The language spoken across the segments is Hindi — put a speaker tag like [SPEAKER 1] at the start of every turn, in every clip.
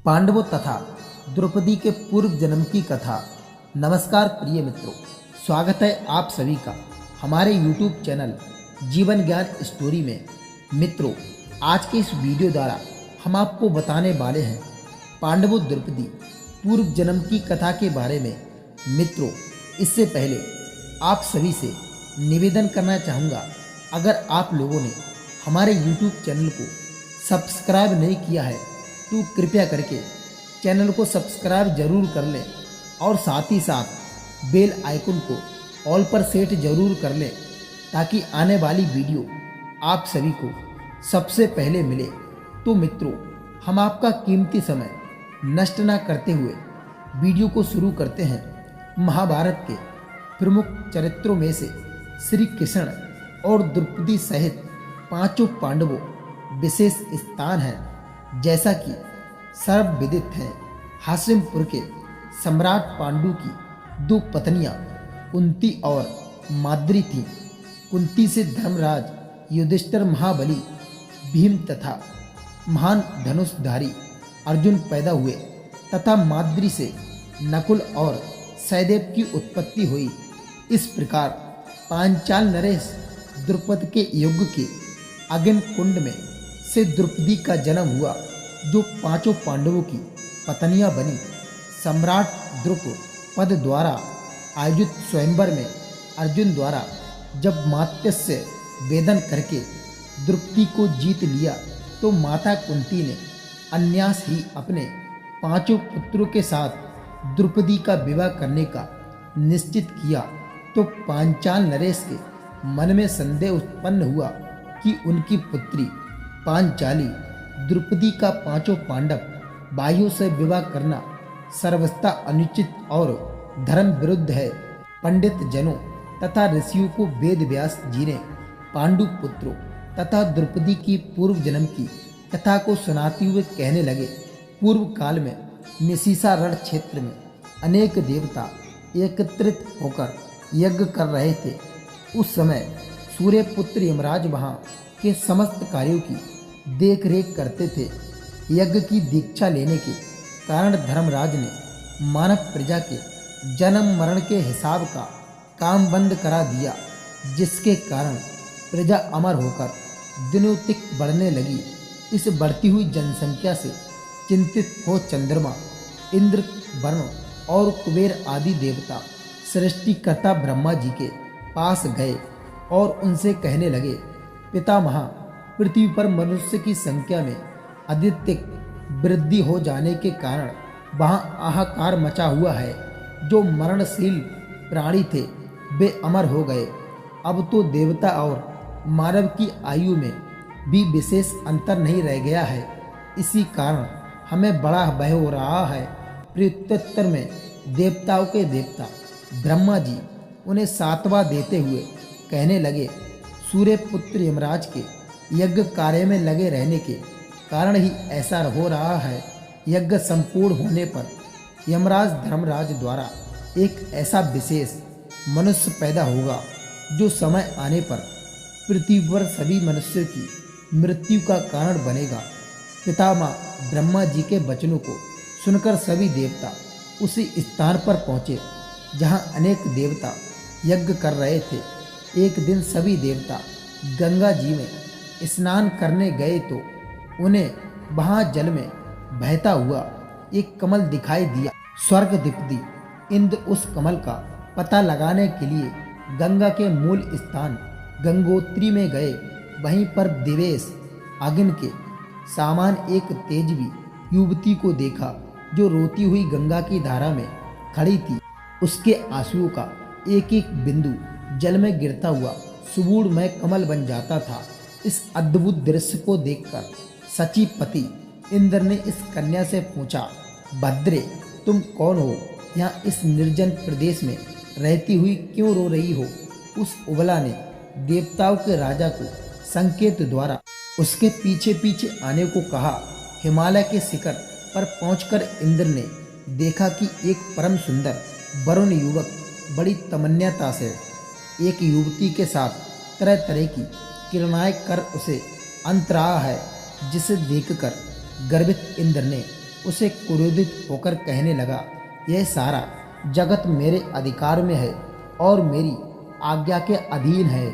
[SPEAKER 1] पांडवों तथा द्रौपदी के पूर्व जन्म की कथा। नमस्कार प्रिय मित्रों, स्वागत है आप सभी का हमारे YouTube चैनल जीवन ज्ञान स्टोरी में। मित्रों, आज के इस वीडियो द्वारा हम आपको बताने वाले हैं पांडवों द्रौपदी पूर्व जन्म की कथा के बारे में। मित्रों, इससे पहले आप सभी से निवेदन करना चाहूँगा, अगर आप लोगों ने हमारे YouTube चैनल को सब्सक्राइब नहीं किया है तो कृपया करके चैनल को सब्सक्राइब जरूर कर लें और साथ ही साथ बेल आइकन को ऑल पर सेट जरूर कर लें, ताकि आने वाली वीडियो आप सभी को सबसे पहले मिले। तो मित्रों, हम आपका कीमती समय नष्ट ना करते हुए वीडियो को शुरू करते हैं। महाभारत के प्रमुख चरित्रों में से श्री कृष्ण और द्रौपदी सहित पांचों पांडवों विशेष स्थान है। जैसा कि सर्वविदित है, हासिमपुर के सम्राट पांडु की दो पत्नियां कुंती और माद्री थीं। कुंती से धर्मराज युधिष्ठिर, महाबली भीम तथा महान धनुषधारी अर्जुन पैदा हुए तथा माद्री से नकुल और सहदेव की उत्पत्ति हुई। इस प्रकार पांचाल नरेश द्रुपद के युग के अग्नि कुंड में से द्रौपदी का जन्म हुआ, जो पांचों पांडवों की पत्नियां बनी। सम्राट द्रुपद द्वारा आयोजित स्वयंवर में अर्जुन द्वारा जब मात्स्य वेदन करके द्रौपदी को जीत लिया, तो माता कुंती ने अन्यास ही अपने पांचों पुत्रों के साथ द्रौपदी का विवाह करने का निश्चित किया। तो पांचाल नरेश के मन में संदेह उत्पन्न हुआ कि उनकी पुत्री पांचाली द्रौपदी का पांचों पांडव भाइयों से विवाह करना सर्वथा अनुचित और धर्म विरुद्ध है। पंडित जनों तथा ऋषियों को वेद व्यास जी ने पांडु पुत्रों तथा द्रौपदी की पूर्व जन्म की कथा को सुनाते हुए कहने लगे। पूर्व काल में निशीसा रण क्षेत्र में अनेक देवता एकत्रित होकर यज्ञ कर रहे थे। उस समय सूर्य पुत्र यमराज वहाँ के समस्त कार्यों की देख रेख करते थे। यज्ञ की दीक्षा लेने के कारण धर्मराज ने मानव प्रजा के जन्म मरण के हिसाब का काम बंद करा दिया, जिसके कारण प्रजा अमर होकर दिनों तक बढ़ने लगी। इस बढ़ती हुई जनसंख्या से चिंतित हो चंद्रमा, इंद्र, वरुण और कुबेर आदि देवता सृष्टिकर्ता ब्रह्मा जी के पास गए और उनसे कहने लगे, पितामह, पृथ्वी पर मनुष्य की संख्या में अधिक वृद्धि हो जाने के कारण वहाँ हाहाकार मचा हुआ है। जो मरणशील प्राणी थे वे अमर हो गए। अब तो देवता और मानव की आयु में भी विशेष अंतर नहीं रह गया है। इसी कारण हमें बड़ा भय हो रहा है। प्रत्युत्तर में देवताओं के देवता ब्रह्मा जी उन्हें सात्वा देते हुए कहने लगे, सूर्य पुत्र यमराज के यज्ञ कार्य में लगे रहने के कारण ही ऐसा हो रहा है। यज्ञ संपूर्ण होने पर यमराज धर्मराज द्वारा एक ऐसा विशेष मनुष्य पैदा होगा, जो समय आने पर पृथ्वी पर सभी मनुष्यों की मृत्यु का कारण बनेगा। पितामह ब्रह्मा जी के वचनों को सुनकर सभी देवता उसी स्थान पर पहुँचे जहाँ अनेक देवता यज्ञ कर रहे थे। एक दिन सभी देवता गंगा जी में स्नान करने गए तो उन्हें वहाँ जल में बहता हुआ एक कमल दिखाई दिया। स्वर्गधिपति इंद्र उस कमल का पता लगाने के लिए गंगा के मूल स्थान गंगोत्री में गए। वहीं पर दिवेश अग्नि के सामान एक तेजवी युवती को देखा, जो रोती हुई गंगा की धारा में खड़ी थी। उसके आंसुओं का एक एक बिंदु जल में गिरता हुआ सुबूढ़मय कमल बन जाता था। इस अद्भुत दृश्य को देखकर सचिपति इंद्र ने इस कन्या से पूछा, भद्रे, तुम कौन हो? यहाँ इस निर्जन प्रदेश में रहती हुई क्यों रो रही हो? उस उबला ने देवताओं के राजा को संकेत द्वारा उसके पीछे पीछे आने को कहा। हिमालय के शिखर पर पहुंचकर इंद्र ने देखा कि एक परम सुंदर वरुण युवक बड़ी तमन्यता से एक युवती के साथ तरह तरह की किरणाएं कर उसे अंत रहा है, जिसे देखकर गर्वित इंद्र ने उसे क्रोधित होकर कहने लगा, यह सारा जगत मेरे अधिकार में है और मेरी आज्ञा के अधीन है।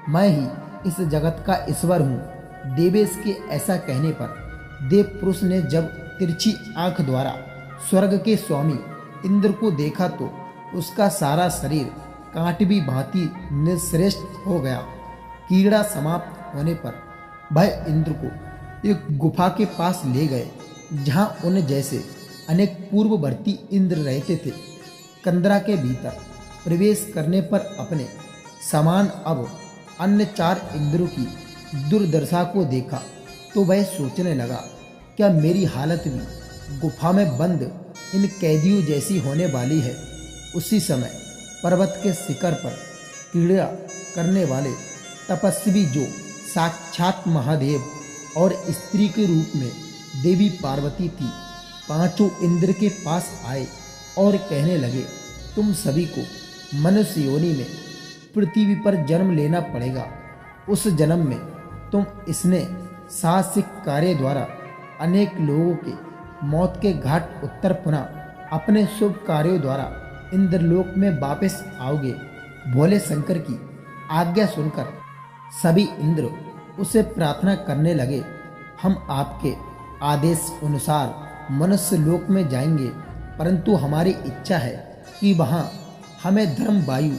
[SPEAKER 1] मैं ही इस जगत का ईश्वर हूँ। देवेश के ऐसा कहने पर देव पुरुष ने जब तिरछी आंख द्वारा स्वर्ग के स्वामी इंद्र को देखा तो उसका सारा शरीर कांटवी भांति निश्रेष्ट हो गया। कीड़ा समाप्त होने पर वह इंद्र को एक गुफा के पास ले गए, जहां उन जैसे अनेक पूर्ववर्ती इंद्र रहते थे। कंदरा के भीतर प्रवेश करने पर अपने समान अब अन्य 4 इंद्रों की दुर्दशा को देखा तो वह सोचने लगा, क्या मेरी हालत भी गुफा में बंद इन कैदियों जैसी होने वाली है। उसी समय पर्वत के शिखर पर क्रीड़ा करने वाले तपस्वी जो साक्षात महादेव और स्त्री के रूप में देवी पार्वती थी, 5 इंद्र के पास आए और कहने लगे, तुम सभी को मनुष्य योनि में पृथ्वी पर जन्म लेना पड़ेगा। उस जन्म में तुम इसने साहसिक कार्य द्वारा अनेक लोगों के मौत के घाट उत्तर पुनः अपने शुभ कार्यों द्वारा इंद्रलोक में वापस आओगे। भोले शंकर की आज्ञा सुनकर सभी इंद्र उसे प्रार्थना करने लगे, हम आपके आदेश अनुसार मनुष्य लोक में जाएंगे, परंतु हमारी इच्छा है कि वहाँ हमें धर्म वायु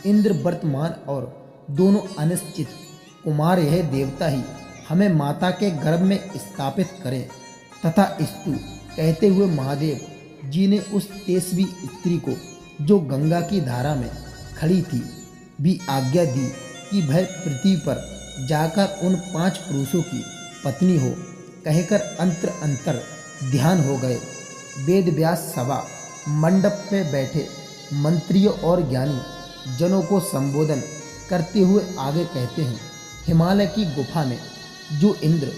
[SPEAKER 1] इंद्र वर्तमान और दोनों अनिश्चित कुमार यह देवता ही हमें माता के गर्भ में स्थापित करें। तथा स्तु कहते हुए महादेव जी ने उस तेजस्वी स्त्री को जो गंगा की धारा में खड़ी थी भी आज्ञा दी कि वह पृथ्वी पर जाकर उन 5 पुरुषों की पत्नी हो। कहकर अंतर ध्यान हो गए। वेद व्यास सभा मंडप में बैठे मंत्रियों और ज्ञानी जनों को संबोधन करते हुए आगे कहते हैं, हिमालय की गुफा में जो इंद्र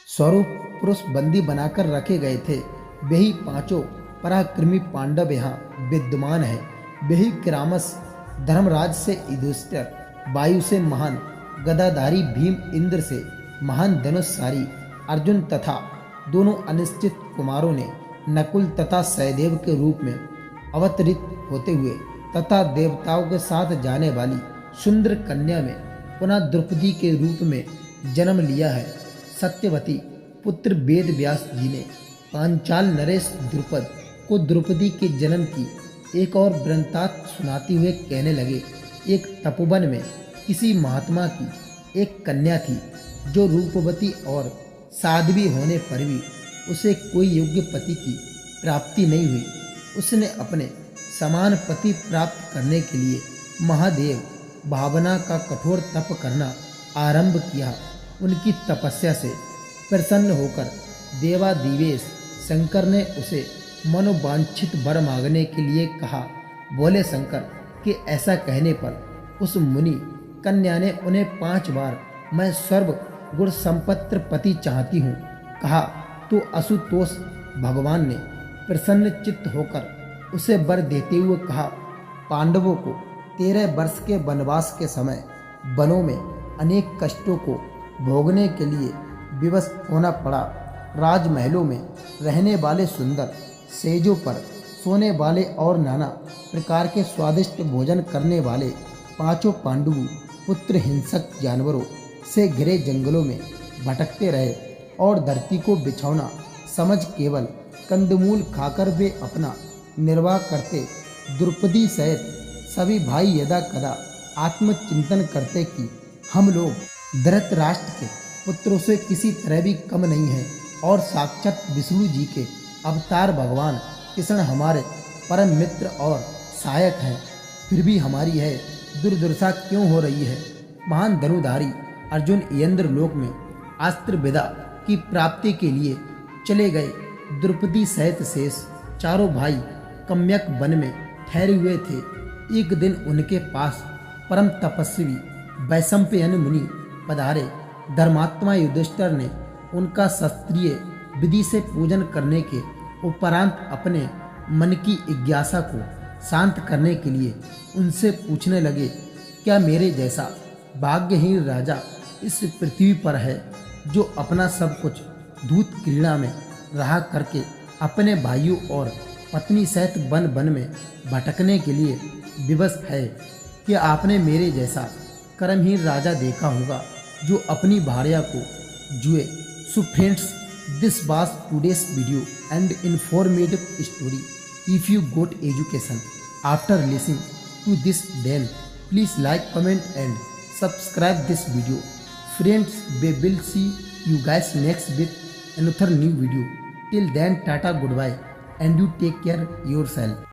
[SPEAKER 1] स्वरूप पुरुष बंदी बनाकर रखे गए थे, वही 5 पराक्रमी पांडव यहाँ विद्यमान है। वही किरामस धर्मराज से युधिष्ठिर, वायु से महान गदाधारी भीम, इंद्र से महान धनुषधारी अर्जुन तथा दोनों अनिश्चित कुमारों ने नकुल तथा सहदेव के रूप में अवतरित होते हुए तथा देवताओं के साथ जाने वाली सुंदर कन्या में पुनः द्रौपदी के रूप में जन्म लिया है। सत्यवती पुत्र वेद व्यास जी ने पांचाल नरेश द्रुपद को द्रौपदी के जन्म की एक और वृंतांत सुनाते हुए कहने लगे, एक तपोवन में किसी महात्मा की एक कन्या थी जो रूपवती और साध्वी होने पर भी उसे कोई योग्य पति की प्राप्ति नहीं हुई। उसने अपने समान पति प्राप्त करने के लिए महादेव भावना का कठोर तप करना आरंभ किया। उनकी तपस्या से प्रसन्न होकर देवादिदेव शंकर ने उसे मनोवांछित वर मांगने के लिए कहा। बोले शंकर के ऐसा कहने पर उस मुनि कन्या ने उन्हें 5 बार मैं सर्व गुण संपन्न पति चाहती हूँ कहा तो असुतोष भगवान ने प्रसन्न चित्त होकर उसे वर देते हुए कहा, पांडवों को 13 वर्ष के वनवास के समय वनों में अनेक कष्टों को भोगने के लिए विवश होना पड़ा। राजमहलों में रहने वाले सुंदर सेजों पर सोने वाले और नाना प्रकार के स्वादिष्ट भोजन करने वाले 5 पांडु पुत्र हिंसक जानवरों से घिरे जंगलों में भटकते रहे और धरती को बिछौना समझ केवल कंदमूल खाकर वे अपना निर्वाह करते। द्रौपदी सहित सभी भाई यदा कदा आत्मचिंतन करते कि हम लोग धृतराष्ट्र के पुत्रों से किसी तरह भी कम नहीं हैं और साक्षात विष्णु जी के अवतार भगवान कृष्ण हमारे परम मित्र और सहायक हैं, फिर भी हमारी है दुर्दशा क्यों हो रही है। महान धनुधारी अर्जुन इंद्र लोक में अस्त्र विद्या की प्राप्ति के लिए चले गए। द्रौपदी सहित शेष 4 भाई कम्यक वन में ठहरे हुए थे। एक दिन उनके पास परम तपस्वी वैशंपायन मुनि पधारे। धर्मात्मा युधिष्ठिर ने उनका शास्त्रीय विधि से पूजन करने के उपरांत अपने मन की जिज्ञासा को शांत करने के लिए उनसे पूछने लगे, क्या मेरे जैसा भाग्यहीन राजा इस पृथ्वी पर है जो अपना सब कुछ धूत क्रीड़ा में रहा करके अपने भाइयों और पत्नी सहित वन वन में भटकने के लिए विवश है कि आपने मेरे जैसा कर्महीन राजा देखा होगा जो अपनी भार्या को जुए। So friends, this was today's video and informative story. If you got education after listening to this, then please like, comment and subscribe this video. Friends, we will see you guys next with another new video. Till then, tata, goodbye, and you take care yourself.